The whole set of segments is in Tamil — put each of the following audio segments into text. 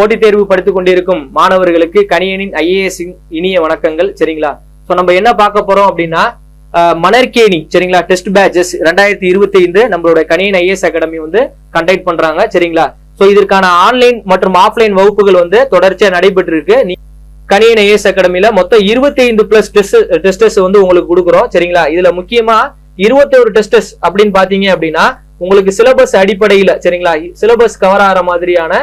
போட்டித் தேர்வு படித்துக் கொண்டிருக்கும் மாணவர்களுக்கு கணியனின் ஐஏஎஸ் இனிய வணக்கங்கள். சரிங்களா? சோ நம்ம என்ன பார்க்க போறோம் அப்படின்னா மணற்கேணி சரிங்களா டெஸ்ட் பேட்சஸ் 2025 நம்மளோட கணியன் ஐஏஎஸ் அகாடமி வந்து கண்டக்ட் பண்றாங்க. சரிங்களா? சோ இதற்கான ஆன்லைன் மற்றும் ஆஃப்லைன் வகுப்புகள் வந்து தொடர்ச்சியா நடைபெற்று இருக்கு. கணியன் ஐஏஎஸ் அகாடமில மொத்தம் 25+ டெஸ்டஸ் வந்து உங்களுக்கு கொடுக்குறோம். சரிங்களா? இதுல முக்கியமா 21 டெஸ்டஸ் அப்படின்னு பாத்தீங்க அப்படின்னா உங்களுக்கு சிலபஸ் அடிப்படையில சரிங்களா சிலபஸ் கவர் ஆகிற மாதிரியான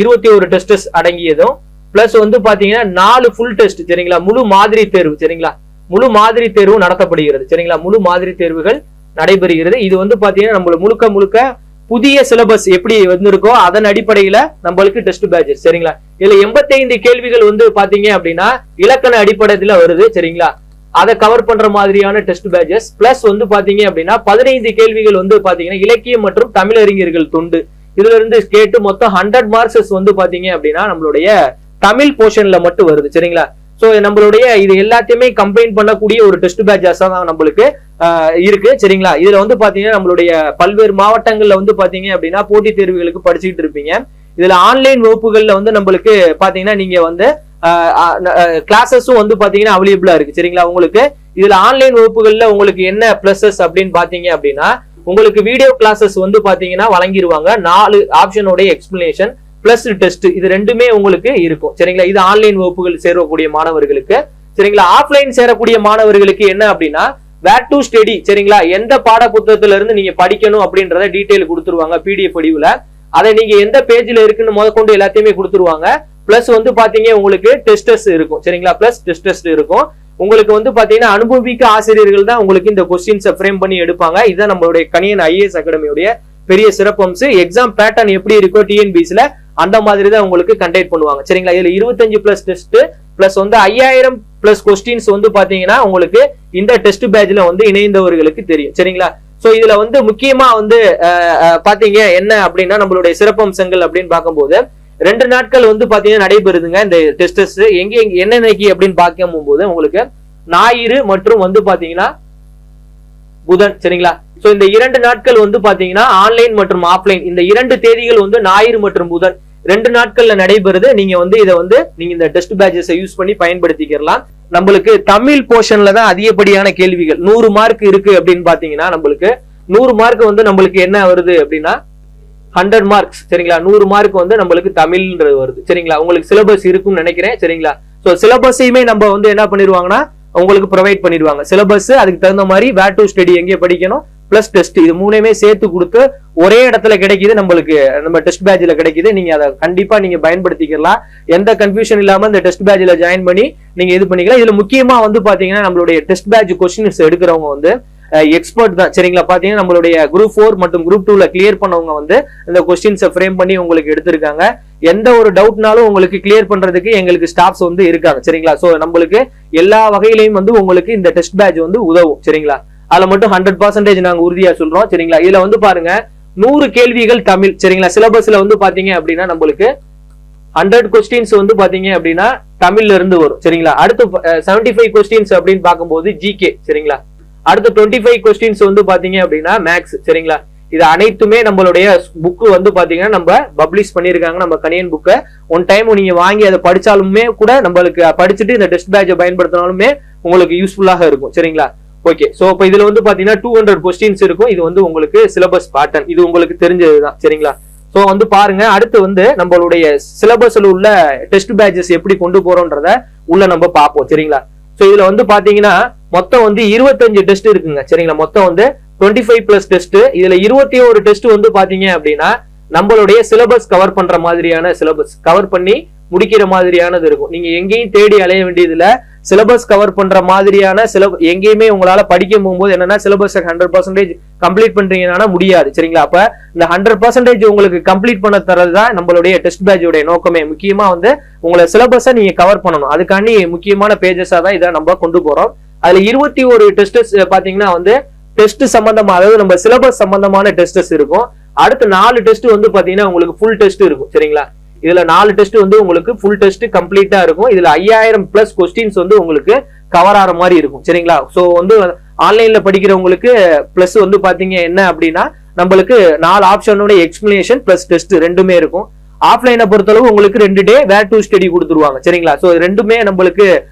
21 டெஸ்டஸ் அடங்கியதும் பிளஸ் வந்து பாத்தீங்கன்னா 4 ஃபுல் டெஸ்ட் சரிங்களா முழு மாதிரி தேர்வு சரிங்களா முழு மாதிரி தேர்வு நடத்தப்படுகிறது. சரிங்களா? முழு மாதிரி தேர்வுகள் நடைபெறுகிறது. இது வந்து பாத்தீங்கன்னா நம்மளுக்கு முழுக்க புதிய சிலபஸ் எப்படி வந்திருக்கோ அதன் அடிப்படையில நம்மளுக்கு டெஸ்ட் பேட்சஸ். சரிங்களா? இதுல 85 கேள்விகள் வந்து பாத்தீங்க அப்படின்னா இலக்கண அடிப்படையில வருது. சரிங்களா? அதை கவர் பண்ற மாதிரியான டெஸ்ட் பேட்சஸ் பிளஸ் வந்து பாத்தீங்க அப்படின்னா 15 கேள்விகள் வந்து பாத்தீங்கன்னா இலக்கியம் மற்றும் தமிழறிஞர்கள் தொண்டு இதுல இருந்து கேட்டு மொத்தம் 100 மார்க்ஸ் வந்து பாத்தீங்க அப்படின்னா நம்மளுடைய தமிழ் போர்ஷன்ல மட்டும் வருது. சரிங்களா? சோ நம்மளுடைய இது எல்லாத்தையுமே கம்பைன் பண்ணக்கூடிய ஒரு டெஸ்ட் பேட்சஸா தான் நம்மளுக்கு இருக்கு. சரிங்களா? இதுல வந்து பாத்தீங்கன்னா நம்மளுடைய பல்வேறு மாவட்டங்கள்ல வந்து பாத்தீங்க அப்படின்னா போட்டித் தேர்வுகளுக்கு படிச்சுக்கிட்டு இருப்பீங்க. இதுல ஆன்லைன் வகுப்புகள்ல வந்து நம்மளுக்கு பாத்தீங்கன்னா நீங்க வந்து கிளாஸஸும் வந்து பாத்தீங்கன்னா அவைலபிளா இருக்கு. சரிங்களா? உங்களுக்கு இதுல ஆன்லைன் வகுப்புகள்ல உங்களுக்கு என்ன பிளஸஸ் அப்படின்னு பாத்தீங்க அப்படின்னா உங்களுக்கு வீடியோ கிளாஸஸ் வந்து பாத்தீங்கன்னா வழங்கிடுவாங்க. 4 ஆப்ஷனோட எக்ஸ்பிளனேஷன் பிளஸ் டெஸ்ட் இது ரெண்டுமே உங்களுக்கு இருக்கும். சரிங்களா? இது ஆன்லைன் வகுப்புகள் சேரக்கூடிய மாணவர்களுக்கு. சரிங்களா? ஆஃப்லைன் சேரக்கூடிய மாணவர்களுக்கு என்ன அப்படின்னா வேர் டு ஸ்டடி சரிங்களா எந்த பாட புத்தகத்துல இருந்து நீங்க படிக்கணும் அப்படின்றத டீடைல் கொடுத்துருவாங்க பிடிஎஃப் வடிவுல. அதை நீங்க எந்த பேஜ்ல இருக்குன்னு முதற்கொண்டு எல்லாத்தையுமே கொடுத்துருவாங்க. பிளஸ் வந்து பாத்தீங்க உங்களுக்கு டெஸ்டஸ் இருக்கும். சரிங்களா? பிளஸ் டெஸ்ட் இருக்கும். உங்களுக்கு வந்து பாத்தீங்கன்னா அனுபவிக்க ஆசிரியர்கள் தான் உங்களுக்கு இந்த கொஸ்டின்ஸை ஃப்ரேம் பண்ணி எடுப்பாங்க. இதுதான் நம்மளுடைய கணியன் ஐஏஎஸ் அகாடமியோடைய பெரிய சிறப்பம்சம். எக்ஸாம் பேட்டர்ன் எப்படி இருக்கோ டிஎன்பிஎஸ்ல அந்த மாதிரி தான் உங்களுக்கு கண்டக்ட் பண்ணுவாங்க. சரிங்களா? இதுல 25+ டெஸ்ட் பிளஸ் வந்து 5000+ கொஸ்டின்ஸ் வந்து பாத்தீங்கன்னா உங்களுக்கு இந்த டெஸ்ட் பேட்ச்ல வந்து இணைந்தவர்களுக்கு தெரியும். சரிங்களா? சோ இதுல வந்து முக்கியமா வந்து பாத்தீங்க என்ன அப்படின்னா நம்மளுடைய சிறப்பம்சங்கள் அப்படின்னு பார்க்கும்போது 2 நாட்கள் வந்து பாத்தீங்கன்னா நடைபெறுதுங்க இந்த டெஸ்டஸ். எங்க என்னன்னைக்கு அப்படின்னு பார்க்கும் போது உங்களுக்கு ஞாயிறு மற்றும் வந்து பாத்தீங்கன்னா புதன். சரிங்களா? சோ இந்த 2 நாட்கள் வந்து பாத்தீங்கன்னா ஆன்லைன் மற்றும் ஆஃப்லைன் இந்த 2 தேதிகள் வந்து ஞாயிறு மற்றும் புதன் 2 நாட்கள்ல நடைபெறுது. நீங்க வந்து இதை வந்து நீங்க இந்த டெஸ்ட் பேட்சஸ் யூஸ் பண்ணி பயன்படுத்திக்கலாம். நம்மளுக்கு தமிழ் போர்ஷன்ல தான் அதிகப்படியான கேள்விகள் 100 மார்க் இருக்கு அப்படின்னு பாத்தீங்கன்னா நம்மளுக்கு 100 மார்க் வந்து நம்மளுக்கு என்ன வருது அப்படின்னா 100 மார்க்ஸ். சரிங்களா? 100 மார்க் வந்து நம்மளுக்கு தமிழ்ன்றது வருது. சரிங்களா? உங்களுக்கு சிலபஸ் இருக்கும்னு நினைக்கிறேன். சரிங்களா? சோ சிலபஸையுமே நம்ம வந்து என்ன பண்ணிடுவாங்கன்னா உங்களுக்கு ப்ரொவைட் பண்ணிடுவாங்க. சிலபஸ் அதுக்கு தகுந்த மாதிரி வேர் டு ஸ்டடி எங்கே படிக்கணும் பிளஸ் டெஸ்ட் இது 3மே சேர்த்து கொடுத்து ஒரே இடத்துல கிடைக்குது. நம்மளுக்கு நம்ம டெஸ்ட் பேட்ச்ல கிடைக்குது. நீங்க அதை கண்டிப்பா நீங்க பயன்படுத்திக்கலாம். எந்த கன்ஃபியூஷன் இல்லாம இந்த டெஸ்ட் பேட்ச்ல ஜாயின் பண்ணி நீங்க இது பண்ணிக்கலாம். இதுல முக்கியமா வந்து பாத்தீங்கன்னா நம்மளுடைய டெஸ்ட் பேட்ச் கொஸ்டின்ஸ் எடுக்கிறவங்க வந்து எக்ஸ்பர்ட் தான். சரிங்களா? பாத்தீங்கன்னா நம்மளுடைய குரூப் 4 மற்றும் குரூப் 2ல கிளியர் பண்ணவங்க வந்து இந்த கொஸ்டின்ஸை ஃப்ரேம் பண்ணி உங்களுக்கு எடுத்திருக்காங்க. எந்த ஒரு டவுட்னாலும் உங்களுக்கு கிளியர் பண்றதுக்கு எங்களுக்கு ஸ்டாஃப்ஸ் வந்து இருக்காங்க. சரிங்களா? சோ நம்மளுக்கு எல்லா வகையிலையும் வந்து உங்களுக்கு இந்த டெஸ்ட் பேட்ச் வந்து உதவும். சரிங்களா? அதுல மட்டும் 100% நாங்க உறுதியா சொல்றோம். சரிங்களா? இதுல வந்து பாருங்க 100 கேள்விகள் தமிழ். சரிங்களா? சிலபஸ்ல வந்து பாத்தீங்க அப்படின்னா நம்மளுக்கு 100 கொஸ்டின்ஸ் வந்து பாத்தீங்க அப்படின்னா தமிழ்ல இருந்து வரும். சரிங்களா? அடுத்து 75 கொஸ்டின்ஸ் அப்படின்னு பார்க்கும்போது ஜிகே. சரிங்களா? அடுத்து 25 கொஸ்டின்ஸ் வந்து பாத்தீங்க அப்படின்னா மேக்ஸ். சரிங்களா? இது அனைத்துமே நம்மளுடைய புக் வந்து பாத்தீங்கன்னா நம்ம பப்ளிஷ் பண்ணிருக்காங்க. நம்ம கணியன் புக்கை ஒன் டைம் நீங்க வாங்கி அதை படிச்சாலுமே கூட நம்மளுக்கு படிச்சுட்டு இந்த டெஸ்ட் பேட்சை பயன்படுத்தினாலுமே உங்களுக்கு யூஸ்ஃபுல்லாக இருக்கும். சரிங்களா? ஓகே. சோ இப்ப இதுல வந்து பாத்தீங்கன்னா 200 கொஸ்டின்ஸ் இருக்கும். இது வந்து உங்களுக்கு சிலபஸ் பேட்டர்ன் இது உங்களுக்கு தெரிஞ்சதுதான். சரிங்களா? சோ வந்து பாருங்க அடுத்து வந்து நம்மளுடைய சிலபஸ்ல உள்ள டெஸ்ட் பேட்சஸ் எப்படி கொண்டு போறோம்ன்றத உள்ள நம்ம பார்ப்போம். சரிங்களா? சோ இதுல வந்து பாத்தீங்கன்னா மொத்தம் வந்து 25 டெஸ்ட் இருக்குங்க. சரிங்களா? மொத்தம் வந்து 25+ டெஸ்ட். இதுல 21 டெஸ்ட் வந்து பாத்தீங்க அப்படின்னா நம்மளுடைய சிலபஸ் கவர் பண்ற மாதிரியான சிலபஸ் கவர் பண்ணி முடிக்கிற மாதிரியானது இருக்கும். நீங்க எங்கேயும் தேடி அலைய வேண்டியதுல சிலபஸ் கவர் பண்ற மாதிரியான எங்கேயுமே உங்களால படிக்க போகும்போது என்னன்னா சிலபஸ் 100% கம்ப்ளீட் பண்றீங்கன்னா முடியாது. சரிங்களா? அப்ப இந்த 100% உங்களுக்கு கம்ப்ளீட் பண்ண தரதுதான் நம்மளுடைய டெஸ்ட் பேட்சோட நோக்கமே. முக்கியமா வந்து உங்களை சிலபஸை நீங்க கவர் பண்ணணும். அதுக்காண்டி முக்கியமான பேஜஸா தான் இதை நம்ம கொண்டு போறோம். அதுல 21 டெஸ்டஸ் பாத்தீங்கன்னா வந்து டெஸ்ட் சம்பந்தமா அதாவது நம்ம சிலபஸ் சம்பந்தமான டெஸ்டஸ் இருக்கும். அடுத்து 4 டெஸ்ட் வந்து பாத்தீங்கன்னா உங்களுக்கு ஃபுல் டெஸ்ட் இருக்கும். சரிங்களா? இதுல 4 டெஸ்ட் வந்து உங்களுக்கு ஃபுல் டெஸ்ட் கம்ப்ளீட்டா இருக்கும். இதுல 5000+ கொஸ்டின்ஸ் வந்து உங்களுக்கு கவர் ஆகிற மாதிரி இருக்கும். சரிங்களா? சோ வந்து ஆன்லைன்ல படிக்கிறவங்களுக்கு பிளஸ் வந்து பாத்தீங்க என்ன அப்படின்னா நம்மளுக்கு 4 ஆப்ஷனோட எக்ஸ்பிளனேஷன் பிளஸ் டெஸ்ட் ரெண்டுமே இருக்கும். ஆஃப்லைனை பொறுத்தளவு உங்களுக்கு 2 டே வேர் டு ஸ்டடி கொடுத்துருவாங்க சரிங்களா. சோ ரெண்டுமே நம்மளுக்கு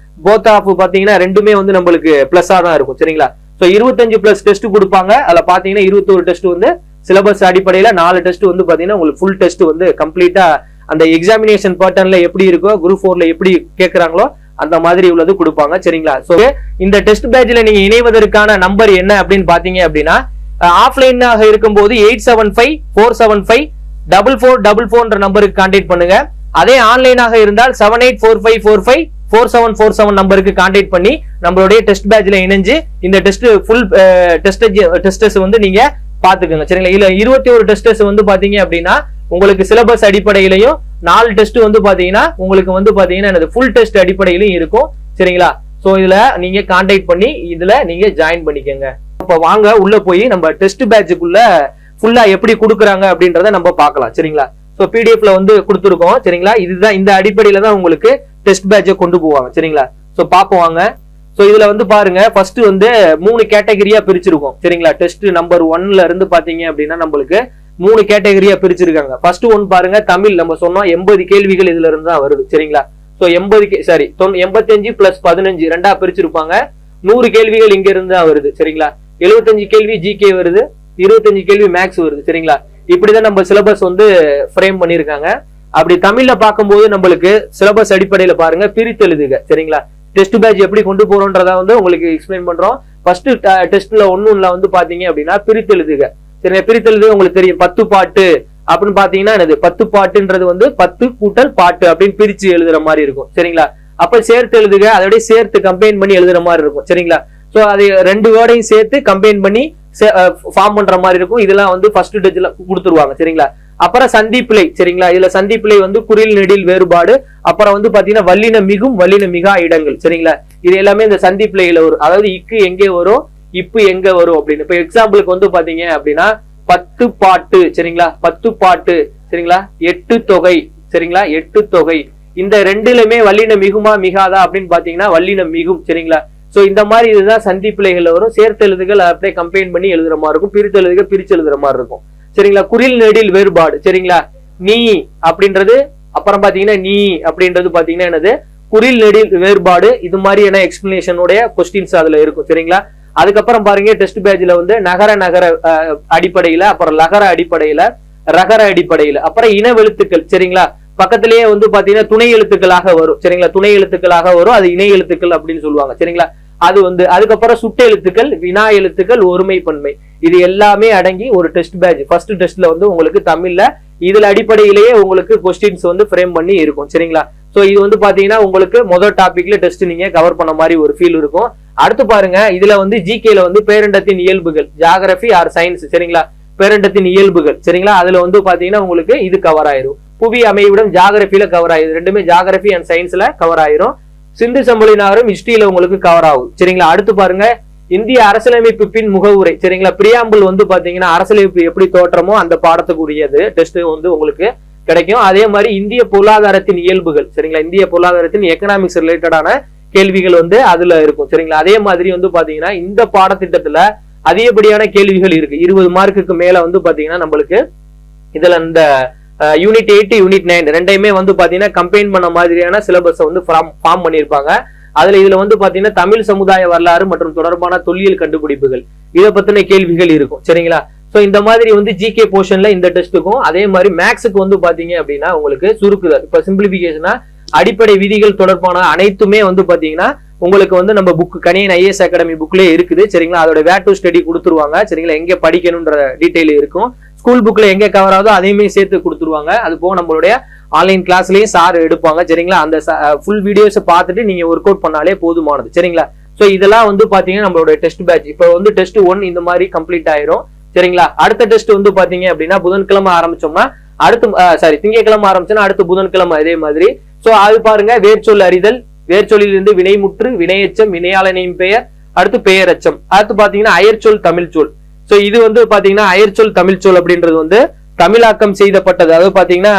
போத் ஆஃப் பாத்தீங்கன்னா ரெண்டுமே வந்து நம்மளுக்கு பிளஸ்ஸா தான் இருக்கும் சரிங்களா. சோ 25 பிளஸ் டெஸ்ட் கொடுப்பாங்க. அதுல பாத்தீங்கன்னா 21 டெஸ்ட் வந்து சிலபஸ் அடிப்படையில 4 டெஸ்ட் வந்து பாத்தீங்கன்னா உங்களுக்கு ஃபுல் டெஸ்ட் வந்து கம்ப்ளீட்டா அந்த எக்ஸாமினேஷன் பேட்டர்ன்ல எப்படி இருக்கோ குரூப் 4ல எப்படி கேட்கறாங்களோ அந்த மாதிரி உள்ளது கொடுப்பாங்க சரிங்களா. சோ இந்த டெஸ்ட் பேட்ச்ல நீங்க இணைவதற்கான நம்பர் என்ன அப்படின்னு பாத்தீங்க அப்படின்னா ஆஃப்லைனாக இருக்கும்போது 8754754444 நம்பருக்கு கான்டாக்ட் பண்ணுங்க. அதே ஆன்லைனாக இருந்தால் 7845454747 நம்பருக்கு கான்டாக்ட் பண்ணி நம்மளுடைய டெஸ்ட் பேட்ச்ல இணைஞ்சு இந்த டெஸ்ட் ஃபுல் டெஸ்டஸ் வந்து நீங்க பாத்துக்கோங்க சரிங்களா. இல்ல 21 டெஸ்டஸ் வந்து பாத்தீங்க அப்படின்னா உங்களுக்கு சிலபஸ் அடிப்படையிலையும் 4 டெஸ்ட் வந்து பாத்தீங்கன்னா உங்களுக்கு வந்து பாத்தீங்கன்னா ஃபுல் டெஸ்ட் அடிப்படையிலும் இருக்கும் சரிங்களா. சோ இதுல நீங்க கான்டாக்ட் பண்ணி இதுல நீங்க ஜாயின் பண்ணிக்கோங்க. இப்ப வாங்க உள்ள போய் நம்ம டெஸ்ட் பேட்சுக்குள்ள ஃபுல்லா எப்படி கொடுக்குறாங்க அப்படின்றத நம்ம பார்க்கலாம் சரிங்களா. சோ பிடிஎஃப்ல வந்து கொடுத்துருக்கோம் சரிங்களா. இதுதான் இந்த அடிப்படையில தான் உங்களுக்கு டெஸ்ட் பேட்சை கொண்டு போவாங்க சரிங்களா. சோ பாப்போம் வாங்க. சோ இதுல வந்து பாருங்க ஃபர்ஸ்ட் வந்து 3 கேட்டகரியா பிரிச்சிருக்கோம் சரிங்களா. டெஸ்ட் நம்பர் 1ல இருந்து பாத்தீங்க அப்படின்னா நம்மளுக்கு 3 கேட்டகரியா பிரிச்சிருக்காங்க. ஃபர்ஸ்ட் ஒன் பாருங்க தமிழ், நம்ம சொன்னோம் 80 கேள்விகள் இதுல இருந்து தான் வருது சரிங்களா. சோ 85 பிளஸ் 15 ரெண்டா பிரிச்சிருப்பாங்க. 100 கேள்விகள் இங்க இருந்து தான் வருது சரிங்களா. 75 கேள்வி ஜிகே வருது, 25 கேள்வி மேக்ஸ் வருது சரிங்களா. இப்படிதான் நம்ம சிலபஸ் வந்து ஃப்ரேம் பண்ணிருக்காங்க. அப்படி தமிழ்ல பார்க்கும்போது நம்மளுக்கு சிலபஸ் அடிப்படையில பாருங்க பிரித்தெழுதுக சரிங்களா. டெஸ்ட் பேட்ச் எப்படி கொண்டு போறோம்ன்றத வந்து உங்களுக்கு எக்ஸ்பிளைன் பண்றோம். ஃபர்ஸ்ட் டெஸ்ட்ல ஒண்ணுல வந்து பாத்தீங்க அப்படின்னா பிரித்தெழுதுக சரிங்களா. பிரித்தெழுதுக உங்களுக்கு தெரியும் 10 பாட்டு அப்படின்னு பாத்தீங்கன்னா என்னது 10 பாட்டுன்றது வந்து 10 கூட்டல் பாட்டு அப்படின்னு பிரிச்சு எழுதுற மாதிரி இருக்கும் சரிங்களா. அப்ப சேர்த்து எழுதுக அதோட சேர்த்து கம்பைன் பண்ணி எழுதுற மாதிரி இருக்கும் சரிங்களா. சோ அது 2 வேர்டையும் சேர்த்து கம்பைன் பண்ணி ஃபார்ம் பண்ற மாதிரி இருக்கும். இதெல்லாம் வந்து ஃபர்ஸ்ட் டெஸ்ட்ல கொடுத்துருவாங்க சரிங்களா. அப்புறம் சந்திப்பிழை சரிங்களா. இதுல சந்திப்பிழை வந்து குறில் நெடில் வேறுபாடு, அப்புறம் வந்து பாத்தீங்கன்னா வல்லின மிகும் வல்லின மிகா இடங்கள் சரிங்களா. இது எல்லாமே இந்த சந்திப்பிழையில வரும். அதாவது இக்கு எங்கே வரும் இப்பு எங்க வரும் அப்படின்னு. இப்ப எக்ஸாம்பிளுக்கு வந்து பாத்தீங்க அப்படின்னா 10 பாட்டு சரிங்களா, 10 பாட்டு சரிங்களா, 8 தொகை சரிங்களா, 8 தொகை. இந்த ரெண்டுலயுமே வல்லின மிகுமா மிகாதா அப்படின்னு பாத்தீங்கன்னா வல்லின மிகும் சரிங்களா. சோ இந்த மாதிரி இதுதான் சந்திப்பிழைகள் வரும். சேர்த்தெழுதுகள் அப்படியே கம்பைன் பண்ணி எழுதுற மாதிரி இருக்கும், பிரித்தெழுதுகள் பிரிச்சு எழுதுற மாதிரி இருக்கும் சரிங்களா. குறில் நெடில் வேறுபாடு சரிங்களா. நீ அப்படின்றது அப்புறம் பாத்தீங்கன்னா நீ அப்படின்றது பாத்தீங்கன்னா என்னது குறில் நெடில் வேறுபாடு. இது மாதிரியான எக்ஸ்பிளனேஷனுடைய கொஸ்டின்ஸ் அதுல இருக்கும் சரிங்களா. அதுக்கப்புறம் பாருங்க டெஸ்ட் பேட்ச்ல வந்து நகர அடிப்படையில, அப்புறம் லகர அடிப்படையில, ரகர அடிப்படையில, அப்புறம் இனவெழுத்துக்கள் சரிங்களா. பக்கத்திலேயே வந்து பாத்தீங்கன்னா துணை எழுத்துக்களாக வரும் சரிங்களா. துணை எழுத்துக்களாக வரும், அது இணை எழுத்துக்கள் அப்படின்னு சொல்லுவாங்க சரிங்களா. அது வந்து அதுக்கப்புறம் சுட்ட எழுத்துக்கள், வினா எழுத்துக்கள், ஒருமை பன்மை, இது எல்லாமே அடங்கி ஒரு டெஸ்ட் பேட்ச். ஃபர்ஸ்ட் டெஸ்ட்ல வந்து உங்களுக்கு தமிழ்ல இதுல அடிப்படையிலேயே உங்களுக்கு கொஸ்டின்ஸ் வந்து ஃப்ரேம் பண்ணி இருக்கும் சரிங்களா. சோ இது வந்து பாத்தீங்கன்னா உங்களுக்கு முதல் டாபிக்ல டெஸ்ட் நீங்க கவர் பண்ண மாதிரி ஒரு ஃபீல் இருக்கும். அடுத்து பாருங்க இதுல வந்து ஜிகேல வந்து பேரண்டத்தின் இயல்புகள், ஜியோகிராபி ஆர் சயின்ஸ் சரிங்களா. பேரண்டத்தின் இயல்புகள் சரிங்களா. அதுல வந்து பாத்தீங்கன்னா உங்களுக்கு இது கவர் ஆயிரும். புவி அமைவிடம் ஜியோகிராபில கவர் ஆயிரும். ரெண்டுமே ஜியோகிராபி அண்ட் சயின்ஸ்ல கவர் ஆயிரும். சிந்து சமவெளி நகரம் ஹிஸ்டரியில உங்களுக்கு கவர் ஆகும் சரிங்களா. அடுத்து பாருங்க இந்திய அரசியலமைப்பு பின் முகவுரை சரிங்களா. பிரியாம்பிள் வந்து பாத்தீங்கன்னா அரசியலமைப்பு எப்படி தோற்றமோ அந்த பாடத்துக்குரியது டெஸ்ட் வந்து உங்களுக்கு கிடைக்கும். அதே மாதிரி இந்திய பொருளாதாரத்தின் இயல்புகள் சரிங்களா. இந்திய பொருளாதாரத்தின் எக்கனாமிக்ஸ் ரிலேட்டடான கேள்விகள் வந்து அதுல இருக்கும் சரிங்களா. அதே மாதிரி வந்து பாத்தீங்கன்னா இந்த பாடத்திட்டத்துல அதிகப்படியான கேள்விகள் இருக்கு. 20 மார்க்குக்கு மேல வந்து பாத்தீங்கன்னா நம்மளுக்கு இதுல இந்த யூனிட் 8 யூனிட் 9 ரெண்டையுமே வந்து பாத்தீங்கன்னா கம்பைன் பண்ண மாதிரியான சிலபஸ் வந்து ஃபார்ம் பண்ணிருப்பாங்க. இதுல வந்து பாத்தீங்கன்னா தமிழ் சமுதாய வரலாறு மற்றும் தொடர்பான தொல்லியல் கண்டுபிடிப்புகள் இதை பத்தின கேள்விகள் இருக்கும் சரிங்களா. சோ இந்த மாதிரி வந்து ஜிகே போர்ஷன்ல இந்த டெஸ்ட்டுக்கும், அதே மாதிரி மேக்ஸுக்கு வந்து பாத்தீங்க அப்படின்னா உங்களுக்கு சுருக்குதல், இப்ப சிம்பிளிபிகேஷனா அடிப்படை விதிகள் தொடர்பான அனைத்துமே வந்து பாத்தீங்கன்னா உங்களுக்கு வந்து நம்ம புக் கணியன் ஐஏஎஸ் அகாடமி புக்லயே இருக்குது சரிங்களா. அதோட வேர் டு ஸ்டடி கொடுத்துருவாங்க சரிங்களா. எங்க படிக்கணும்ன்ற டீடைல் இருக்கும். ஸ்கூல் புக்ல எங்க கவர் ஆகுதோ அதையுமே சேர்த்து கொடுத்துருவாங்க. அது போக நம்மளுடைய ஆன்லைன் கிளாஸ்லயும் சார் எடுப்பாங்க சரிங்களா. அந்த ஃபுல் வீடியோஸ் பார்த்துட்டு நீங்க ஒர்க் அவுட் பண்ணாலே போதுமானது சரிங்களா. சோ இதெல்லாம் வந்து பாத்தீங்கன்னா நம்மளோட டெஸ்ட் பேட்ச். இப்போ வந்து டெஸ்ட் 1 இந்த மாதிரி கம்ப்ளீட் ஆயிரும் சரிங்களா. அடுத்த டெஸ்ட் வந்து பாத்தீங்க அப்படின்னா புதன்கிழமை ஆரம்பிச்சோம்னா அடுத்து திங்கட்கிழமை ஆரம்பிச்சோம்னா அடுத்து புதன்கிழமை இதே மாதிரி. சோ அது பாருங்க வேர்ச்சொல் அறிதல், வேர்ச்சொல்லிலிருந்து வினைமுற்று, வினையச்சம், வினையாளனையும் பெயர், அடுத்து பெயரச்சம், அடுத்து பாத்தீங்கன்னா அயற்சொல் தமிழ்ச்சொல். சோ இது வந்து பாத்தீங்கன்னா அயற்சொல் தமிழ்ச்சொல் அப்படின்றது வந்து தமிழாக்கம் செய்தப்பட்டது. அதாவது பாத்தீங்கன்னா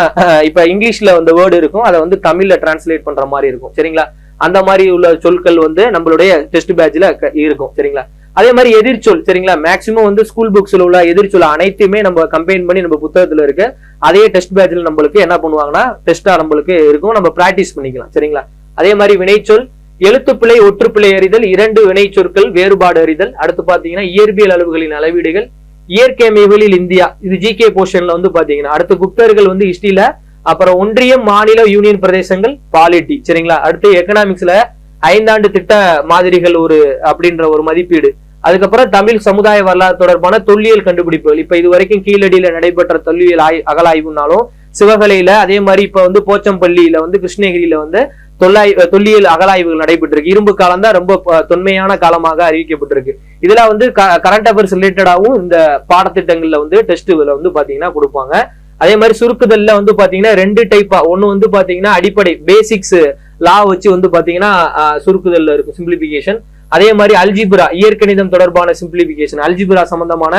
இப்ப இங்கிலீஷ்ல வந்து வேர்டு இருக்கும், அதை வந்து தமிழ்ல டிரான்ஸ்லேட் பண்ற மாதிரி இருக்கும் சரிங்களா. அந்த மாதிரி உள்ள சொற்கள் வந்து நம்மளுடைய டெஸ்ட் பேட்ச்ல இருக்கும் சரிங்களா. அதே மாதிரி எதிர்ச்சொல் சரிங்களா, மேக்சிமம் வந்து ஸ்கூல் புக்ஸ்ல உள்ள எதிர்ச்சொல் அனைத்துமே நம்ம கம்பைன் பண்ணி நம்ம புத்தகத்துல இருக்கு. அதே டெஸ்ட் பேட்ச்ல நம்மளுக்கு என்ன பண்ணுவாங்கன்னா டெஸ்டா நம்மளுக்கு இருக்கும், நம்ம பிராக்டிஸ் பண்ணிக்கலாம் சரிங்களா. அதே மாதிரி வினைச்சொல், எழுத்துப்பிழை ஒற்றுப்பிழை அறிதல், 2 வினை சொற்கள் வேறுபாடு அறிதல். அடுத்து பாத்தீங்கன்னா இயற்பியல் அளவுகளின் அளவீடுகள், இயற்கை அமைவுகளில் இந்தியா, இது ஜிகே போர்ஷன்ல வந்து பாத்தீங்கன்னா. அடுத்து குப்தர்கள் வந்து ஹிஸ்டரியில, அப்புறம் ஒன்றியம் மாநில யூனியன் பிரதேசங்கள் பாலிட்டி சரிங்களா. அடுத்து எக்கனாமிக்ஸ்ல 5 ஆண்டு திட்ட மாதிரிகள் ஒரு அப்படின்ற ஒரு மதிப்பீடு. அதுக்கப்புறம் தமிழ் சமுதாய வரலாறு தொடர்பான தொல்லியல் கண்டுபிடிப்புகள். இப்ப இது வரைக்கும் கீழடியில நடைபெற்ற தொல்லியல் அகலாய்வுனாலும் சிவகலையில, அதே மாதிரி இப்ப வந்து போச்சம்பள்ளியில வந்து கிருஷ்ணகிரியில வந்து தொல்லியல் அகலாய்வுகள் நடைபெற்றிருக்கு. இரும்பு காலம் தான் ரொம்ப தொன்மையான காலமாக அறிவிக்கப்பட்டிருக்கு. இதுல வந்து கரண்ட் அஃபேர்ஸ் ரிலேட்டடாகவும் இந்த பாடத்திட்டங்கள்ல வந்து டெஸ்ட் வந்து பாத்தீங்கன்னா கொடுப்பாங்க. அதே மாதிரி சுருக்குதல்ல வந்து பாத்தீங்கன்னா 2 டைப்பா, ஒண்ணு வந்து பாத்தீங்கன்னா அடிப்படை பேசிக்ஸ் லா வச்சு வந்து பாத்தீங்கன்னா சுருக்குதல்ல இருக்கும் சிம்பிளிபிகேஷன். அதே மாதிரி அல்ஜிப்ரா இயற்கணிதம் தொடர்பான சிம்பிளிபிகேஷன், அல்ஜிப்ரா சம்பந்தமான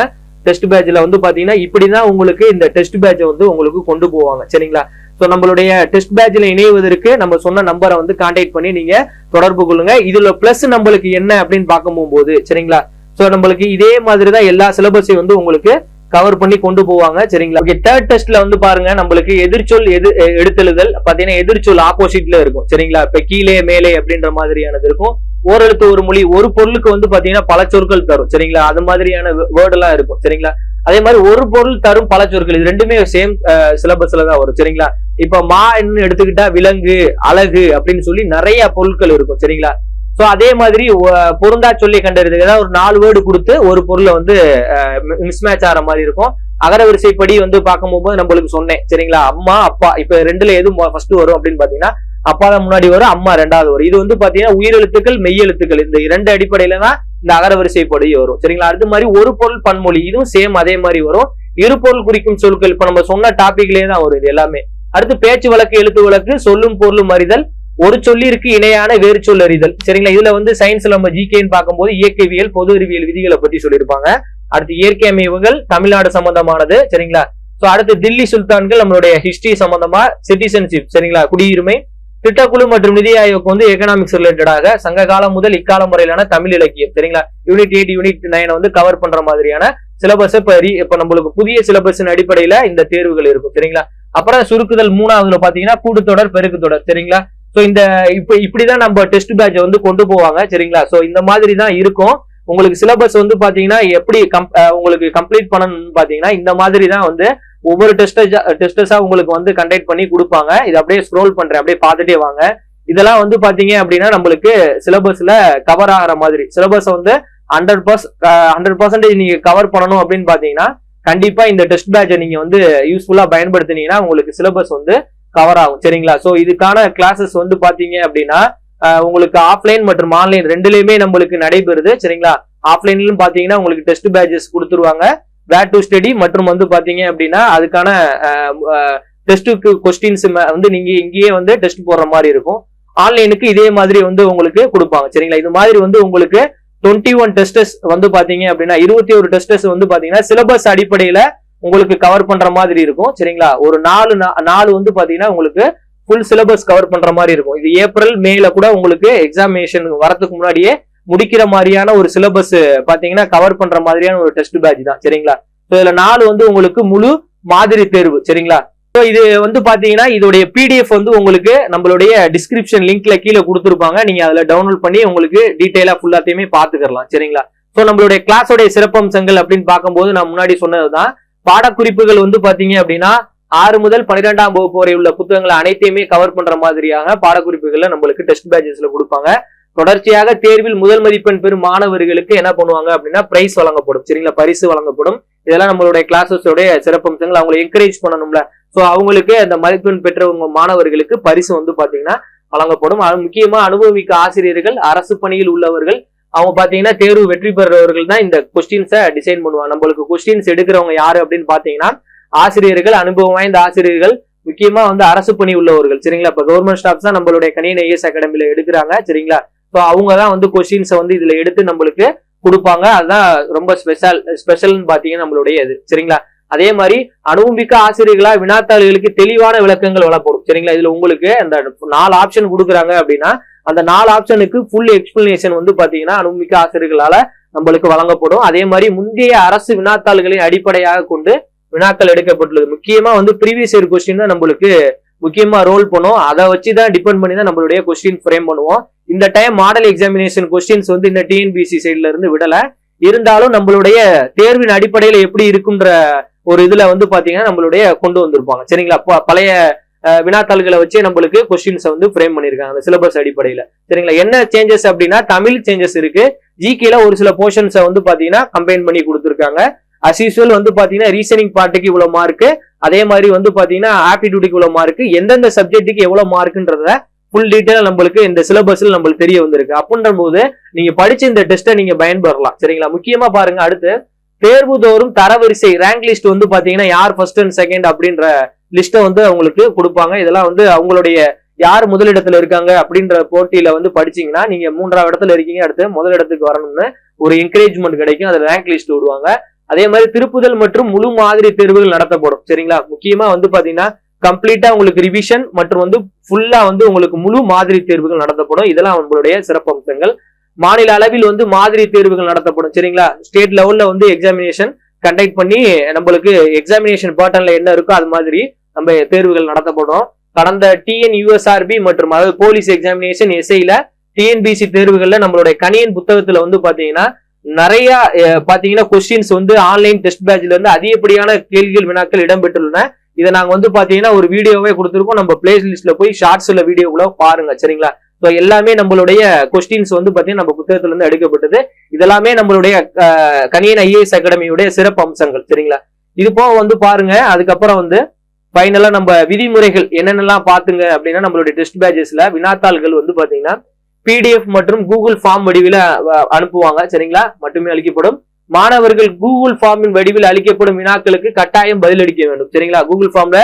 டெஸ்ட் பேட்ச்ல வந்து பாத்தீங்கன்னா இப்படிதான் உங்களுக்கு இந்த டெஸ்ட் பேட்ச் வந்து உங்களுக்கு கொண்டு போவாங்க சரிங்களா. சோ நம்மளுடைய டெஸ்ட் பேட்ச்ல இணைவதற்கு நம்ம சொன்ன நம்பரை வந்து கான்டாக்ட் பண்ணி நீங்க தொடர்பு கொள்ளுங்க. இதுல பிளஸ் நம்மளுக்கு என்ன அப்படின்னு பார்க்க போகும்போது சரிங்களா, சோ நம்மளுக்கு இதே மாதிரிதான் எல்லா சிலபஸையும் வந்து உங்களுக்கு கவர் பண்ணி கொண்டு போவாங்க சரிங்களா. ஓகே, தேர்ட் டெஸ்ட்ல வந்து பாருங்க நம்மளுக்கு எதிர்ச்சொல் எடுத்தெழுதல் பாத்தீங்கன்னா எதிர்ச்சொல் ஆப்போசிட்ல இருக்கும் சரிங்களா. இப்ப கீழே மேலே அப்படின்ற மாதிரியானது இருக்கும். ஓரெழுத்து ஒரு மொழி, ஒரு பொருளுக்கு வந்து பாத்தீங்கன்னா பல சொற்கள் தரும் சரிங்களா. அது மாதிரியான வேர்டு எல்லாம் இருக்கும் சரிங்களா. அதே மாதிரி ஒரு பொருள் தரும் பல சொற்கள், இது ரெண்டுமே சேம் சிலபஸ்ல தான் வரும் சரிங்களா. இப்ப மா எடுத்துக்கிட்டா விலங்கு, அழகு அப்படின்னு சொல்லி நிறைய பொருட்கள் இருக்கும் சரிங்களா. சோ அதே மாதிரி பொருந்தா சொல்லி கண்டறிது, ஏதாவது ஒரு 4 வேர்டு கொடுத்து ஒரு பொருளை வந்து மிஸ்மேட்ச் ஆகிற மாதிரி இருக்கும். அகரவரிசைப்படி வந்து பார்க்கும் போது நம்மளுக்கு சொன்னேன் சரிங்களா. அம்மா அப்பா, இப்ப ரெண்டுல எது ஃபர்ஸ்ட் வரும் அப்படின்னு பாத்தீங்கன்னா அப்பா தான் முன்னாடி வரும், அம்மா 2வது வரும். இது வந்து பாத்தீங்கன்னா உயிரெழுத்துக்கள் மெய்யெழுத்துக்கள், இந்த 2 அடிப்படையில தான் இந்த அகரவரிசைப்படி வரும் சரிங்களா. அது மாதிரி ஒரு பொருள் பன்மொழி, இதுவும் சேம் அதே மாதிரி வரும். இரு பொருள் குறிக்கும் சொற்கள் இப்ப நம்ம சொன்ன டாபிக்லயே தான் வரும் இது எல்லாமே. அடுத்து பேச்சு வழக்கு எழுத்து வழக்கு, சொல்லும் பொருளும் அறிதல், ஒரு சொல்லிற்கு இணையான வேறு சொல் அறிதல் சரிங்களா. இதுல வந்து சயின்ஸ்ல நம்ம ஜிகேன்னு பார்க்கும்போது இயற்கைவியல் பொது அறிவியல் விதிகளை பத்தி சொல்லியிருப்பாங்க. அடுத்து இயற்கை அமைவுகள் தமிழ்நாடு சம்பந்தமானது சரிங்களா. சோ அடுத்து தில்லி சுல்தான்கள் நம்மளுடைய ஹிஸ்டரி சம்பந்தமா, சிட்டிசன்ஷிப் சரிங்களா, குடியுரிமை, திட்டக்குழு மற்றும் நிதி ஆயோக் வந்து எக்கனாமிக்ஸ் ரிலேட்டடாக, சங்க காலம் முதல் இக்காலம் வரையிலான தமிழ் இலக்கியம் சரிங்களா. யூனிட் 8 யூனிட் 9 வந்து கவர் பண்ற மாதிரியான சிலபஸ் இப்ப நம்மளுக்கு புதிய சிலபஸ் அடிப்படையில இந்த தேர்வுகள் இருக்கும் சரிங்களா. அப்புறம் சுருக்குதல் 3வதுல பாத்தீங்கன்னா கூட்டுத்தொடர் பெருக்கு தொடர் சரிங்களா. சோ இந்த இப்படிதான் நம்ம டெஸ்ட் பேட்ச் வந்து கொண்டு போவாங்க சரிங்களா. சோ இந்த மாதிரி தான் இருக்கும் உங்களுக்கு சிலபஸ் வந்து பாத்தீங்கன்னா. எப்படி உங்களுக்கு கம்ப்ளீட் பண்ணணும்னு பாத்தீங்கன்னா இந்த மாதிரி தான் வந்து ஒவ்வொரு டெஸ்டர்ஸா உங்களுக்கு வந்து கண்டக்ட் பண்ணி கொடுப்பாங்க. இது அப்படியே ஸ்க்ரோல் பண்றேன், அப்படியே பார்த்துட்டே வாங்க. இதெல்லாம் வந்து பாத்தீங்க அப்படின்னா நம்மளுக்கு சிலபஸ்ல கவர் ஆகிற மாதிரி, சிலபஸ் வந்து 100% நீங்க கவர் பண்ணணும் அப்படின்னு பாத்தீங்கன்னா கண்டிப்பா இந்த டெஸ்ட் பேட்சை நீங்க வந்து யூஸ்ஃபுல்லா பயன்படுத்தினீங்கன்னா உங்களுக்கு சிலபஸ் வந்து கவர் ஆகும் சரிங்களா. சோ இதுக்கான கிளாஸஸ் வந்து பாத்தீங்க அப்படின்னா உங்களுக்கு ஆஃப்லைன் மற்றும் ஆன்லைன் ரெண்டுலயுமே நம்மளுக்கு நடைபெறுது சரிங்களா. ஆஃப்லைன்லயும் பாத்தீங்கன்னா உங்களுக்கு டெஸ்ட் பேட்சஸ் கொடுத்துருவாங்க, வேர் டு ஸ்டடி, மற்றும் வந்து பாத்தீங்க அப்படின்னா அதுக்கான டெஸ்ட்டுக்கு கொஸ்டின்ஸ் வந்து நீங்க இங்கேயே வந்து டெஸ்ட் போடுற மாதிரி இருக்கும். ஆன்லைனுக்கு இதே மாதிரி வந்து உங்களுக்கு கொடுப்பாங்க சரிங்களா. இது மாதிரி வந்து உங்களுக்கு 21 டெஸ்டஸ் வந்து பாத்தீங்க அப்படின்னா 21 டெஸ்டஸ் வந்து பாத்தீங்கன்னா சிலபஸ் அடிப்படையில உங்களுக்கு கவர் பண்ற மாதிரி இருக்கும் சரிங்களா. ஒரு 4 வந்து பாத்தீங்கன்னா உங்களுக்கு ஃபுல் சிலபஸ் கவர் பண்ற மாதிரி இருக்கும். இது ஏப்ரல் மேல கூட உங்களுக்கு எக்ஸாமினேஷன் வரதுக்கு முன்னாடியே முடிக்கிற மாதிரியான ஒரு சிலபஸ் பாத்தீங்கன்னா கவர் பண்ற மாதிரியான ஒரு டெஸ்ட் பேட்ச் தான் சரிங்களா. இதுல 4 வந்து உங்களுக்கு முழு மாதிரி தேர்வு சரிங்களா. ஸோ இது வந்து பாத்தீங்கன்னா இதோடைய பிடிஎஃப் வந்து உங்களுக்கு நம்மளுடைய டிஸ்கிரிப்ஷன் லிங்க்ல கீழே கொடுத்துருப்பாங்க. நீங்க அதுல டவுன்லோட் பண்ணி உங்களுக்கு டீடைலா ஃபுல்லாத்தையுமே பாத்துக்கலாம் சரிங்களா. ஸோ நம்மளுடைய கிளாஸோடைய சிறப்பம்சங்கள் அப்படின்னு பார்க்கும்போது நான் முன்னாடி சொன்னதுதான், பாடக்குறிப்புகள் வந்து பாத்தீங்க அப்படின்னா 6 முதல் 12ஆம் வகுப்பு வரை உள்ள புத்தகங்களை அனைத்தையுமே கவர் பண்ற மாதிரியாக பாடக்குறிப்புகளை நம்மளுக்கு டெஸ்ட் பேட்சஸ்ல கொடுப்பாங்க. தொடர்ச்சியாக தேர்வில் முதல் மதிப்பெண் பெறும் மாணவர்களுக்கு என்ன பண்ணுவாங்க அப்படின்னா பிரைஸ் வழங்கப்படும் சரிங்களா, பரிசு வழங்கப்படும். இதெல்லாம் நம்மளுடைய கிளாஸஸோடைய சிறப்பம்சங்கள். அவங்களை என்கரேஜ் பண்ணணும்ல, சோ அவங்களுக்கு அந்த மதிப்பெண் பெற்றவங்க மாணவர்களுக்கு பரிசு வந்து பாத்தீங்கன்னா வழங்கப்படும். அது முக்கியமா அனுபவமிக்க ஆசிரியர்கள், அரசு பணியில் உள்ளவர்கள், அவங்க பாத்தீங்கன்னா தேர்வு வெற்றி பெறவர்கள் தான் இந்த கொஸ்டின்ஸை டிசைன் பண்ணுவாங்க. நம்மளுக்கு கொஸ்டின்ஸ் எடுக்கிறவங்க யாரு அப்படின்னு பாத்தீங்கன்னா ஆசிரியர்கள், அனுபவம் வாய்ந்த ஆசிரியர்கள், முக்கியமா வந்து அரசு பணி உள்ளவர்கள் சரிங்களா. இப்ப கவர்மெண்ட் ஸ்டாஃப்ஸ் தான் நம்மளுடைய கணினி ஐஏஎஸ் அகாடமில எடுக்கிறாங்க சரிங்களா. ஸோ அவங்க தான் வந்து கொஸ்டின்ஸை வந்து இதுல எடுத்து நம்மளுக்கு கொடுப்பாங்க. அதுதான் ரொம்ப ஸ்பெஷல்னு பாத்தீங்கன்னா நம்மளுடைய இது சரிங்களா. அதே மாதிரி அனுபவமிக்க ஆசிரியர்களா வினாத்தாள்களுக்கு தெளிவான விளக்கங்கள் வழங்கப்படும் சரிங்களா. இதுல உங்களுக்கு அந்த 4 ஆப்ஷன் கொடுக்குறாங்க அப்படின்னா அந்த 4 ஆப்ஷனுக்கு ஃபுல் எக்ஸ்பிளனேஷன் வந்து பாத்தீங்கன்னா அனுபவமிக்க ஆசிரியர்களால நம்மளுக்கு வழங்கப்படும். அதே மாதிரி முந்தைய அரசு வினாத்தாள்களின் அடிப்படையாக கொண்டு வினாக்கள் எடுக்கப்பட்டுள்ளது. முக்கியமா வந்து ப்ரீவியஸ் இயர் கொஸ்டின் தான் நம்மளுக்கு முக்கியமா ரோல் பண்ணும். அதை வச்சுதான் டிபெண்ட் பண்ணி தான் நம்மளுடைய கொஸ்டின் ஃப்ரேம் பண்ணுவோம். இந்த டைம் மாடல் எக்ஸாமினேஷன் கொஸ்டின்ஸ் வந்து இந்த டிஎன்பிசி சைட்ல இருந்து விடல. இருந்தாலும் நம்மளுடைய தேர்வின் அடிப்படையில எப்படி இருக்குன்ற ஒரு இதுல வந்து பாத்தீங்கன்னா நம்மளுடைய கொண்டு வந்திருப்பாங்க. சரிங்களா? பழைய வினாத்தாள்களை வச்சே நம்மளுக்கு கொஸ்டின்ஸை வந்து ஃப்ரேம் பண்ணிருக்காங்க அந்த சிலபஸ் அடிப்படையில. சரிங்களா? என்ன சேஞ்சஸ் அப்படின்னா தமிழ் சேஞ்சஸ் இருக்கு. ஜிகேல ஒரு சில போர்ஷன்ஸை வந்து பாத்தீங்கன்னா கம்பைன் பண்ணி கொடுத்துருக்காங்க. அஸ் யூஸ்வல் வந்து பாத்தீங்கன்னா ரீசனிங் பார்ட்டுக்கு இவ்வளவு மார்க், அதே மாதிரி வந்து பாத்தீங்கன்னா ஆப்டிடியூடுக்கு இவ்வளவு மார்க், எந்தெந்த சப்ஜெக்ட்டுக்கு எவ்வளவு மார்க்ன்றத ஃபுல் டீட்டெயில் நம்மளுக்கு இந்த சிலபஸ்ல நம்மளுக்கு தெரிய வந்திருக்கு. அப்படின்ற போது நீங்க படிச்ச இந்த டெஸ்ட்டை நீங்க பயன்பெறலாம். சரிங்களா? முக்கியமா பாருங்க, அடுத்து தேர்வு தோறும் தரவரிசை ரேங்க் லிஸ்ட் வந்து பாத்தீங்கன்னா யார் ஃபர்ஸ்ட் அண்ட் செகண்ட் அப்படின்ற லிஸ்ட்டை வந்து அவங்களுக்கு கொடுப்பாங்க. இதெல்லாம் வந்து அவங்களுடைய யார் முதலிடத்துல இருக்காங்க அப்படின்ற போட்டியில வந்து படிச்சீங்கன்னா நீங்க 3ஆவது இடத்துல இருக்கீங்க, அடுத்து முதலிடத்துக்கு வரணும்னு ஒரு என்கரேஜ்மெண்ட் கிடைக்கும். அதுல ரேங்க் லிஸ்ட் விடுவாங்க. அதே மாதிரி திருப்புதல் மற்றும் முழு மாதிரி தேர்வுகள் நடத்தப்படும். சரிங்களா? முக்கியமா வந்து பாத்தீங்கன்னா கம்ப்ளீட்டா உங்களுக்கு ரிவிஷன் மற்றும் வந்து ஃபுல்லா வந்து உங்களுக்கு முழு மாதிரி தேர்வுகள் நடத்தப்படும். இதெல்லாம் உங்களுடைய சிறப்பம்சங்கள். மாநில அளவில் வந்து மாதிரி தேர்வுகள் நடத்தப்படும். சரிங்களா? ஸ்டேட் லெவல்ல வந்து எக்ஸாமினேஷன் கண்டக்ட் பண்ணி நம்மளுக்கு எக்ஸாமினேஷன் பேட்டர்ன்ல என்ன இருக்கோ அது மாதிரி நம்ம தேர்வுகள் நடத்தப்படும். கடந்த டிஎன்யூஎஸ்ஆர்பி மற்றும் அதாவது போலீஸ் எக்ஸாமினேஷன் எஸ்ஐல டிஎன்பிசி தேர்வுகள்ல நம்மளுடைய கணியன் புத்தகத்துல வந்து பாத்தீங்கன்னா நிறைய பாத்தீங்கன்னா கொஸ்டின்ஸ் வந்து ஆன்லைன் டெஸ்ட் பேட்ச்ல இருந்து அதிகப்படியான கேள்விகள் வினாக்கள் இடம்பெற்றுள்ளன. இதை நாங்க வந்து பாத்தீங்கன்னா ஒரு வீடியோவே கொடுத்துருக்கோம். நம்ம பிளே லிஸ்ட்ல போய் ஷார்ட்ஸ்ல வீடியோக்குள்ள பாருங்க. சரிங்களா? ஸோ எல்லாமே நம்மளுடைய கொஸ்டின்ஸ் வந்து பாத்தீங்கன்னா நம்ம புத்தகத்துல இருந்து எடுக்கப்பட்டது. இதெல்லாமே நம்மளுடைய கணியன் ஐஏஎஸ் அகாடமியுடைய சிறப்பு அம்சங்கள். சரிங்களா? இது போக வந்து பாருங்க, அதுக்கப்புறம் வந்து ஃபைனலா நம்ம விதிமுறைகள் என்னென்னலாம் பாத்துங்க அப்படின்னா நம்மளுடைய டெஸ்ட் பேட்சஸ்ல வினாத்தாள்கள் வந்து பாத்தீங்கன்னா பிடிஎஃப் மற்றும் கூகுள் ஃபார்ம் வடிவில் அனுப்புவாங்க. சரிங்களா? மட்டுமே அளிக்கப்படும். மாணவர்கள் கூகுள் ஃபார்மின் வடிவில் அளிக்கப்படும் வினாக்களுக்கு கட்டாயம் பதிலளிக்க வேண்டும். சரிங்களா? கூகுள் ஃபார்ம்ல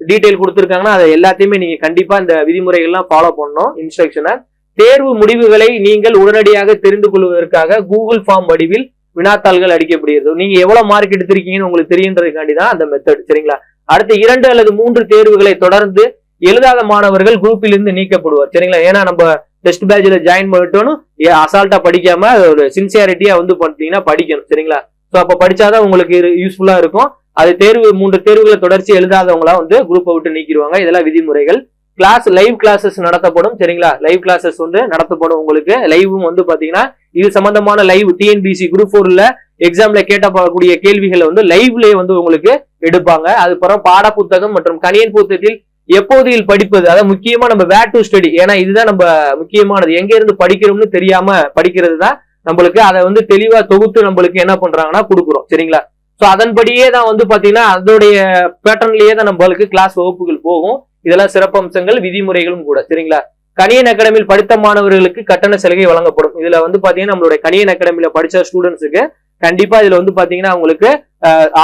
டீடைல் கொடுத்துருக்காங்கன்னா அதை எல்லாத்தையுமே நீங்க கண்டிப்பா இந்த விதிமுறைகள்லாம் ஃபாலோ பண்ணணும். இன்ஸ்ட்ரக்ஷனை தேர்வு முடிவுகளை நீங்கள் உடனடியாக தெரிந்து கொள்வதற்காக கூகுள் ஃபார்ம் வடிவில் வினாத்தாள்கள் அளிக்கப்படுகிறது. நீங்க எவ்வளவு மார்க் எடுத்திருக்கீங்கன்னு உங்களுக்கு தெரியுன்றதுக்காண்டி தான் அந்த மெத்தட். சரிங்களா? அடுத்த 2 அல்லது 3 தேர்வுகளை தொடர்ந்து எழுதாத மாணவர்கள் குரூப்பில் இருந்து நீக்கப்படுவார். சரிங்களா? ஏன்னா நம்ம டெஸ்ட் பேட்ச்ல ஜாயின் பண்ணிட்டோன்னு அசால்ட்டா படிக்காம ஒரு சின்சியாரிட்டியா வந்து பாத்தீங்கன்னா படிக்கணும். சரிங்களா? ஸோ அப்ப படிச்சாதான் உங்களுக்கு யூஸ்ஃபுல்லா இருக்கும். அது 3 தேர்வுகளை தொடர்ச்சி எழுதாதவங்களா வந்து குரூப்பை விட்டு நீக்கிடுவாங்க. இதெல்லாம் விதிமுறைகள். லைவ் கிளாஸஸ் நடத்தப்படும். சரிங்களா? லைவ் கிளாஸஸ் வந்து நடத்தப்படும். உங்களுக்கு லைவும் வந்து பாத்தீங்கன்னா இது சம்பந்தமான லைவ் டிஎன்பிசி குரூப் 4ல எக்ஸாம்ல கேட்டப்படக்கூடிய கேள்விகளை வந்து லைவ்லயே வந்து உங்களுக்கு எடுப்பாங்க. அதுக்கப்புறம் பாட புத்தகம் மற்றும் கணியன் புத்தகத்தில் எப்போதில் படிப்பது, அதாவது முக்கியமா நம்ம வேர் டு ஸ்டடி, ஏன்னா இதுதான் நம்ம முக்கியமானது. எங்க இருந்து படிக்கிறோம்னு தெரியாம படிக்கிறது தான் நம்மளுக்கு. அதை வந்து தெளிவா தொகுத்து நம்மளுக்கு என்ன பண்றாங்கன்னா கொடுக்குறோம். சரிங்களா? சோ அதன்படியே தான் வந்து பாத்தீங்கன்னா அதோடைய பேட்டர்ன்லயே தான் நம்மளுக்கு கிளாஸ் வகுப்புகள் போகும். இதெல்லாம் சிறப்பம்சங்கள் விதிமுறைகளும் கூட. சரிங்களா? கணியன் அகாடமியில் படித்த மாணவர்களுக்கு கட்டண சலுகை வழங்கப்படும். இதுல வந்து பாத்தீங்கன்னா நம்மளுடைய கணியன் அகாடமியில படிச்ச ஸ்டூடெண்ட்ஸுக்கு கண்டிப்பா இதுல வந்து பாத்தீங்கன்னா அவங்களுக்கு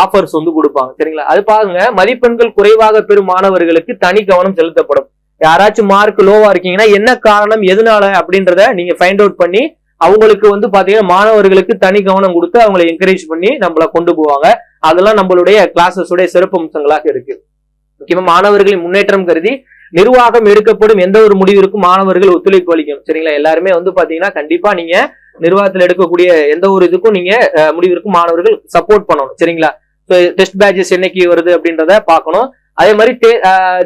ஆஃபர்ஸ் வந்து கொடுப்பாங்க. சரிங்களா? அது பாருங்க, மதிப்பெண்கள் குறைவாக பெறும் மாணவர்களுக்கு தனி கவனம் செலுத்தப்படும். யாராச்சும் மார்க் லோவா இருக்கீங்கன்னா என்ன காரணம், எதனால அப்படின்றத நீங்க ஃபைண்ட் அவுட் பண்ணி அவங்களுக்கு வந்து பாத்தீங்கன்னா மாணவர்களுக்கு தனி கவனம் கொடுத்து அவங்களை என்கரேஜ் பண்ணி நம்மள கொண்டு போவாங்க. அதெல்லாம் நம்மளுடைய கிளாஸஸோட சிறப்பு அம்சங்களாக இருக்கு. முக்கியமா மாணவர்களின் முன்னேற்றம் கருதி நிர்வாகம் எடுக்கப்படும் எந்த ஒரு முடிவிற்கும் மாணவர்கள் ஒத்துழைப்பு அளிக்கணும். சரிங்களா? எல்லாருமே வந்து பாத்தீங்கன்னா கண்டிப்பா நீங்க நிர்வாகத்தில் எடுக்கக்கூடிய எந்த ஒரு இதுக்கும் நீங்க முடிவிற்கும் மாணவர்கள் சப்போர்ட் பண்ணணும். சரிங்களா? டெஸ்ட் பேட்சஸ் என்னைக்கு வருது அப்படின்றத பார்க்கணும். அதே மாதிரி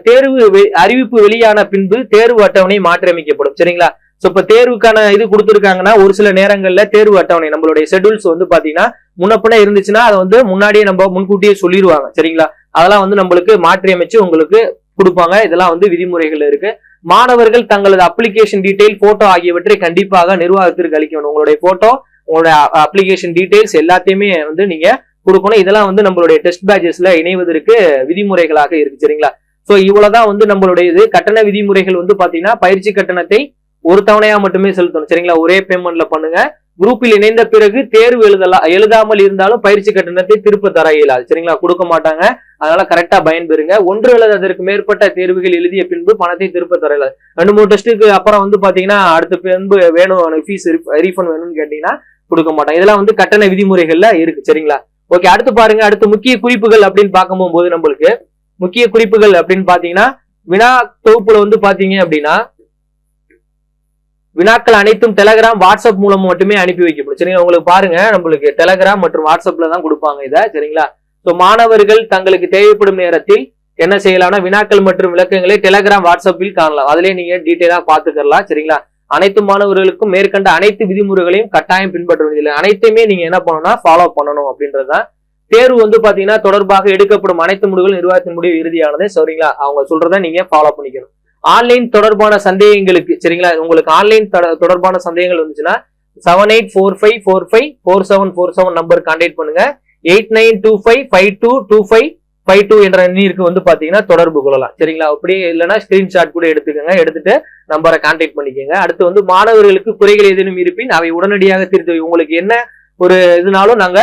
தேர்வு அறிவிப்பு வெளியான பின்பு தேர்வு அட்டவணை மாற்றி அமைக்கப்படும். சரிங்களா? சோ இப்ப தேர்வுக்கான இது கொடுத்துருக்காங்கன்னா ஒரு சில நேரங்கள்ல தேர்வு அட்டவணை நம்மளுடைய ஷெட்யூல்ஸ் வந்து பாத்தீங்கன்னா முன்னப்பின இருந்துச்சுன்னா அதை வந்து முன்னாடியே நம்ம முன்கூட்டியே சொல்லிடுவாங்க. சரிங்களா? அதெல்லாம் வந்து நம்மளுக்கு மாற்றி அமைச்சு உங்களுக்கு கொடுப்பாங்க. இதெல்லாம் வந்து விதிமுறைகள் இருக்கு. மாணவர்கள் தங்களது அப்ளிகேஷன் டீடைல், போட்டோ ஆகியவற்றை கண்டிப்பாக நிர்வாகத்திற்கு அளிக்க வேண்டும். உங்களுடைய போட்டோ, உங்களுடைய அப்ளிகேஷன் டீடைல்ஸ் எல்லாத்தையுமே வந்து நீங்க கொடுக்கணும். இதெல்லாம் வந்து நம்மளுடைய டெஸ்ட் பேட்சஸ்ல இணைவதற்கு விதிமுறைகளாக இருக்கு. சரிங்களா? சோ இவ்வளவுதான் வந்து நம்மளுடைய இது. கட்டண விதிமுறைகள் வந்து பாத்தீங்கன்னா பயிற்சி கட்டணத்தை ஒரு தவணையா மட்டுமே செலுத்தணும். சரிங்களா? ஒரே பேமெண்ட்ல பண்ணுங்க. குரூப்பில் இணைந்த பிறகு தேர்வு எழுதாமல் இருந்தாலும் பயிற்சி கட்டணத்தை திருப்ப தர இயலாது. சரிங்களா? கொடுக்க மாட்டாங்க. அதனால கரெக்டா பயன்பெறுங்க. 1 அல்லது அதற்கு மேற்பட்ட தேர்வுகள் எழுதிய பின்பு பணத்தை திருப்ப தர இயலாது. 2-3 டெஸ்ட்டுக்கு அப்புறம் வந்து பாத்தீங்கன்னா அடுத்த பின்பு வேணும் ஃபீஸ் ரீஃபண்ட் வேணும்னு கேட்டீங்கன்னா கொடுக்க மாட்டாங்க. இதெல்லாம் வந்து கட்டண விதிமுறைகள்ல இருக்கு. சரிங்களா? ஓகே, அடுத்து பாருங்க. அடுத்து முக்கிய குறிப்புகள் அப்படின்னு பார்க்கும் போது நம்மளுக்கு முக்கிய குறிப்புகள் அப்படின்னு பாத்தீங்கன்னா வினா தொகுப்புல வந்து பாத்தீங்க அப்படின்னா வினாக்கள் அனைத்தும் டெலகிராம் வாட்ஸ்அப் மூலம் மட்டுமே அனுப்பி வைக்கப்படும். சரிங்களா, உங்களுக்கு பாருங்க நம்மளுக்கு டெலகிராம் மற்றும் வாட்ஸ்அப்ல தான் கொடுப்பாங்க இதை. சரிங்களா, ஸோ மாணவர்கள் தங்களுக்கு தேவைப்படும் நேரத்தில் என்ன செய்யலாம்னா வினாக்கள் மற்றும் விளக்கங்களை டெலகிராம் வாட்ஸ்அப்பில் காணலாம். அதுலயே நீங்க டீட்டெயிலா பாத்துக்கலாம். சரிங்களா, அனைத்து மாணவர்களுக்கும் மேற்கண்ட அனைத்து விதிமுறைகளையும் கட்டாயம் பின்பற்ற வேண்டியதில்லை. அனைத்தையுமே நீங்க என்ன பண்ணணும்னா ஃபாலோ பண்ணணும் அப்படின்றதுதான். தேர்வு வந்து பாத்தீங்கன்னா தொடர்பாக எடுக்கப்படும் அனைத்து முடிவுகள் நிர்வாகத்தின் முடிவு இறுதியானது. சரிங்களா, அவங்க சொல்றதை நீங்க ஃபாலோ பண்ணிக்கணும். ஆன்லைன் தொடர்பான சந்தேகங்களுக்கு சரிங்களா, உங்களுக்கு ஆன்லைன் தொடர்பான சந்தேகங்கள் வந்துச்சுன்னா 7845454747 நம்பர் கான்டாக்ட் பண்ணுங்க. 8925522552 என்ற எண்ணிற்கு வந்து பாத்தீங்கன்னா தொடர்பு கொள்ளலாம். சரிங்களா, அப்படி இல்லைன்னா ஸ்கிரீன்ஷாட் கூட எடுத்துக்கோங்க, எடுத்துட்டு நம்பரை கான்டாக்ட் பண்ணிக்கோங்க. அடுத்து வந்து மாணவர்களுக்கு குறைகள் ஏதேனும் இருப்பின் அவை உடனடியாக தீர்த்து உங்களுக்கு என்ன ஒரு இதுனாலும் நாங்க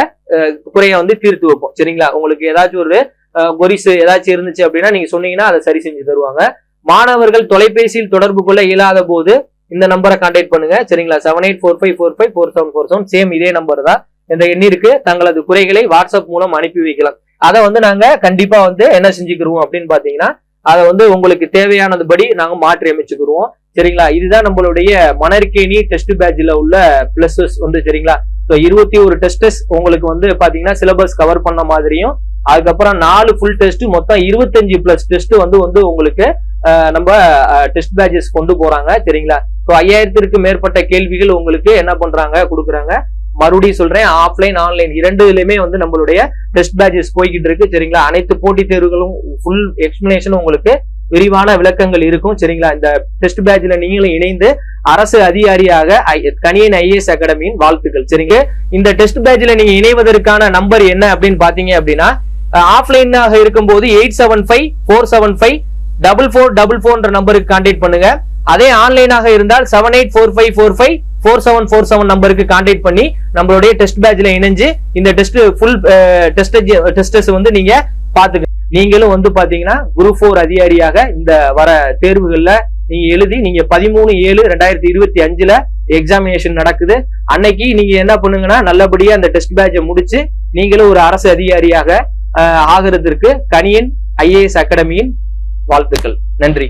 குறைய வந்து தீர்த்து வைப்போம். சரிங்களா, உங்களுக்கு ஏதாச்சும் ஒரு கொரிசு ஏதாச்சும் இருந்துச்சு அப்படின்னா நீங்க சொன்னீங்கன்னா அதை சரி செஞ்சு தருவாங்க. மாணவர்கள் தொலைபேசியில் தொடர்பு கொள்ள இயலாத போது இந்த நம்பரை கான்டாக்ட் பண்ணுங்க. சரிங்களா, 7845454747 சேம் இதே நம்பர் தான். இந்த எண்ணிற்கு தங்களது குறைகளை வாட்ஸ்அப் மூலம் அனுப்பி வைக்கலாம். அதை வந்து நாங்க கண்டிப்பா வந்து என்ன செஞ்சுக்கிருவோம் அப்படின்னு பாத்தீங்கன்னா அதை வந்து உங்களுக்கு தேவையானதுபடி நாங்க மாற்றி அமைச்சுக்கிருவோம். சரிங்களா, இதுதான் நம்மளுடைய மணற்கேணி டெஸ்ட் பேட்ச்ல உள்ள பிளஸஸ் வந்து. சரிங்களா, 21 டெஸ்டஸ் உங்களுக்கு வந்து பாத்தீங்கன்னா சிலபஸ் கவர் பண்ண மாதிரியும், அதுக்கப்புறம் 4 ஃபுல் டெஸ்ட் மொத்தம் 25 பிளஸ் டெஸ்ட் வந்து உங்களுக்கு நம்ம டெஸ்ட் பேட்சஸ் கொண்டு போறாங்க. சரிங்களா, 5000க்கு மேற்பட்ட கேள்விகள் உங்களுக்கு என்ன பண்றாங்க கொடுக்குறாங்க. மறுபடியும் சொல்றேன், ஆஃப்லைன் ஆன்லைன் இரண்டுலயுமே வந்து நம்மளுடைய டெஸ்ட் பேட்சஸ் போய்கிட்டு இருக்கு. சரிங்களா, அனைத்து போட்டித் தேர்வுகளும் ஃபுல் எக்ஸ்பிளனேஷன் உங்களுக்கு விரிவான விளக்கங்கள் இருக்கும். சரிங்களா, இந்த டெஸ்ட் பேட்ச்ல நீங்களும் இணைந்து அரசு அதிகாரியாக கணியன் ஐஏஎஸ் அகாடமியின் வாழ்த்துக்கள். சரிங்க, இந்த டெஸ்ட் பேட்ச்ல நீங்க இணைவதற்கான நம்பர் என்ன அப்படின்னு பாத்தீங்க அப்படின்னா ஆஃப்லைனாக இருக்கும்போது 8754754444 நம்பருக்கு கான்டாக்ட் பண்ணுங்க. அதே ஆன்லைனாக இருந்தால் 7845454747 நம்பருக்கு கான்டாக்ட் பண்ணி நம்மளுடைய டெஸ்ட் பேட்ச்ல இணைஞ்சு இந்த டெஸ்ட் ஃபுல் டெஸ்டஸ் வந்து நீங்க பாத்துக்க. நீங்களும் வந்து பாத்தீங்கன்னா குரூப் 4 அதிகாரியாக இந்த வர தேர்வுகள்ல நீங்க எழுதி நீங்க 13/7/2025 எக்ஸாமினேஷன் நடக்குது. அன்னைக்கு நீங்க என்ன பண்ணுங்கன்னா நல்லபடியா அந்த டெஸ்ட் பேட்சை முடிச்சு நீங்களும் ஒரு அரசு அதிகாரியாக ஆகிறதுக்கு கணியன் ஐஏஎஸ் அகாடமியின் வாழ்த்துக்கள். நன்றி.